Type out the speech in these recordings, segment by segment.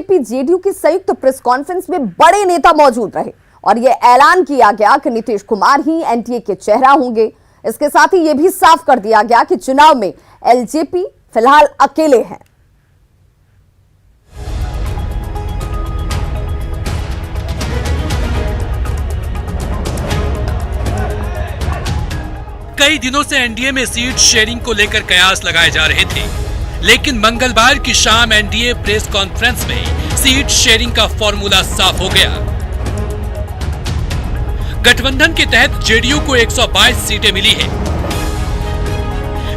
BJP JDU की संयुक्त press conference में बड़े नेता मौजूद रहे और यह ऐलान किया गया कि नीतीश कुमार ही एनडीए के चेहरा होंगे। इसके साथ ही यह भी साफ कर दिया गया कि चुनाव में एलजेपी फिलहाल अकेले हैं। कई दिनों से एनडीए में सीट शेयरिंग को लेकर कयास लगाए जा रहे थे, लेकिन मंगलवार की शाम एनडीए प्रेस कॉन्फ्रेंस में सीट शेयरिंग का फॉर्मूला साफ हो गया। गठबंधन के तहत जेडीयू को 122 सीटें मिली हैं,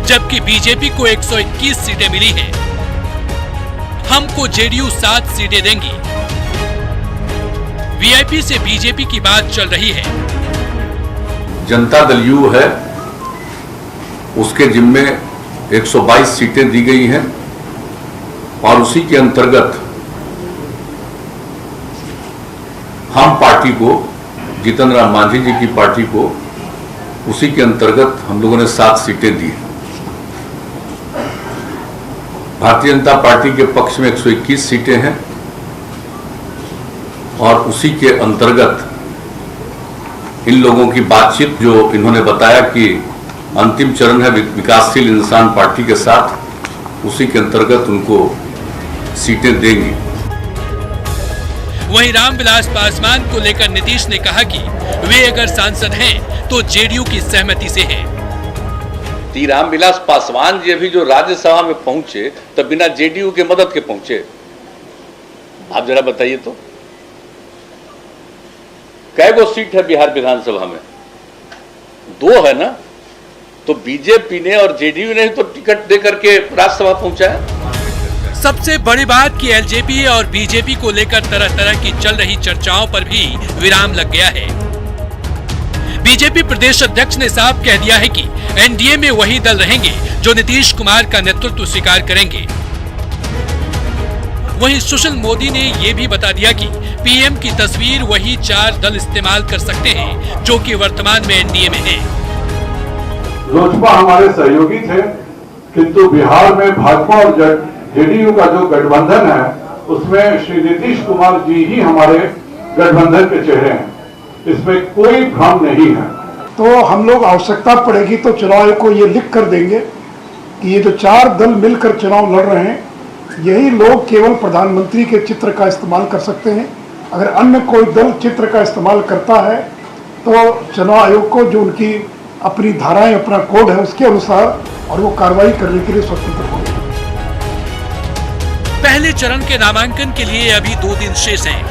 जबकि बीजेपी को 121 सीटें मिली हैं। हमको जेडीयू 7 सीटें देंगी। वीआईपी से बीजेपी की बात चल रही है। जनता दल यू है, उसके जिम्मे 122 सीटें दी गई हैं और उसी के अंतर्गत हम पार्टी को, जीतन राम मांझी जी की पार्टी को, उसी के अंतर्गत हम लोगों ने 7 सीटें दी। भारतीय जनता पार्टी के पक्ष में 121 सीटें हैं और उसी के अंतर्गत इन लोगों की बातचीत, जो इन्होंने बताया कि अंतिम चरण है विकासशील इंसान पार्टी के साथ, उसी के अंतर्गत उनको सीटें देंगी। वहीं रामविलास पासवान को लेकर नीतीश ने कहा कि वे अगर सांसद हैं तो जेडीयू की सहमति से हैं। रामविलास पासवान जी अभी जो राज्यसभा में पहुंचे तब बिना जेडीयू के मदद के पहुंचे। आप जरा बताइए तो कै गो सीट है बिहार विधानसभा में? 2 है ना। तो बीजेपी ने और जेडीयू ने तो टिकट देकर के राज्यसभा पहुंचाया। सबसे बड़ी बात कि एलजेपी और बीजेपी को लेकर तरह तरह की चल रही चर्चाओं पर भी विराम लग गया है। बीजेपी प्रदेश अध्यक्ष ने साफ कह दिया है कि एनडीए में वही दल रहेंगे जो नीतीश कुमार का नेतृत्व स्वीकार करेंगे। वहीं सुशील मोदी ने यह भी बता दिया कि पीएम की तस्वीर वही 4 दल इस्तेमाल कर सकते हैं जो कि वर्तमान में एनडीए में हैं। लोजपा हमारे सहयोगी थे, किंतु बिहार में भाजपा और जेडीयू का जो गठबंधन है उसमें श्री नीतीश कुमार जी ही हमारे गठबंधन के चेहरे हैं। इसमें कोई भ्रम नहीं है। तो हम लोग आवश्यकता पड़ेगी तो चुनाव आयोग को ये लिख कर देंगे कि ये जो 4 दल मिलकर चुनाव लड़ रहे हैं, यही लोग केवल प्रधानमंत्री के चित्र का इस्तेमाल कर सकते हैं। अगर अन्य कोई दल चित्र का इस्तेमाल करता है तो चुनाव आयोग को जो उनकी अपनी धाराएं, अपना कोड है, उसके अनुसार और वो कार्रवाई करने के लिए स्वतंत्र होंगे। पहले चरण के नामांकन के लिए अभी 2 दिन शेष हैं।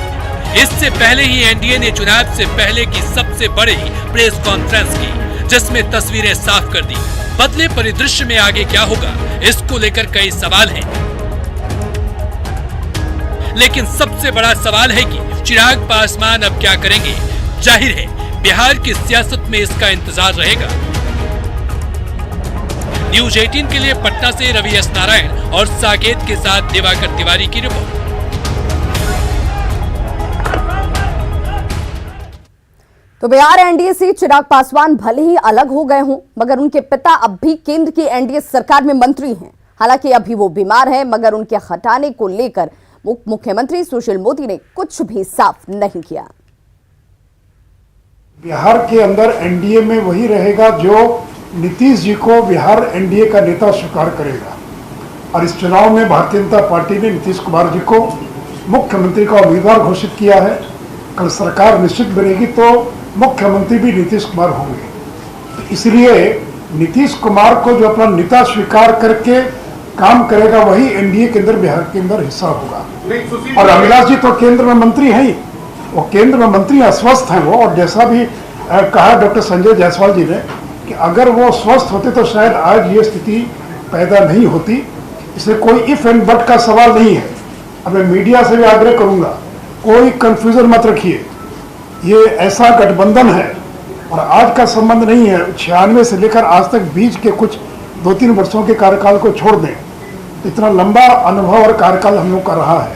इससे पहले ही एनडीए ने चुनाव से पहले की सबसे बड़ी प्रेस कॉन्फ्रेंस की, जिसमें तस्वीरें साफ कर दी। बदले परिदृश्य में आगे क्या होगा, इसको लेकर कई सवाल हैं। लेकिन सबसे बड़ा सवाल है कि चिराग पासवान अब क्या करेंगे। जाहिर है बिहार की सियासत में इसका इंतजार रहेगा। न्यूज 18 के लिए पटना से रवि एस नारायण और साकेत के साथ दिवाकर तिवारी की रिपोर्ट। तो बिहार एनडीए से चिराग पासवान भले ही अलग हो गए हों, मगर उनके पिता अब भी केंद्र की एनडीए सरकार में मंत्री हैं। हालांकि अभी वो बीमार हैं, मगर उनके हटाने को लेकर मुख्यमंत्री सुशील मोदी ने कुछ भी साफ नहीं किया। बिहार के अंदर एनडीए में वही रहेगा जो नीतीश जी को बिहार एनडीए का नेता स्वीकार करेगा। और इस चुनाव में भारतीय जनता पार्टी ने नीतीश कुमार जी को मुख्यमंत्री का उम्मीदवार घोषित किया है। कल सरकार निश्चित बनेगी तो मुख्यमंत्री भी नीतीश कुमार होंगे। तो इसलिए नीतीश कुमार को जो अपना नेता स्वीकार करके काम करेगा वही एनडीए के अंदर, बिहार के अंदर हिस्सा होगा। और अविनाश जी तो केंद्र में मंत्री हैं ही, वो केंद्र में मंत्री अस्वस्थ हैं वो। और जैसा भी कहा डॉक्टर संजय जायसवाल जी ने कि अगर वो स्वस्थ होते तो शायद आज ये स्थिति पैदा नहीं होती। इसलिए कोई इफ एंड बट का सवाल नहीं है। अब मैं मीडिया से भी आग्रह करूंगा, कोई कंफ्यूजन मत रखिए। ये ऐसा गठबंधन है और आज का संबंध नहीं है। 96 से लेकर आज तक बीच के कुछ 2-3 वर्षों के कार्यकाल को छोड़ दें, इतना लंबा अनुभव और कार्यकाल हम लोग का रहा है।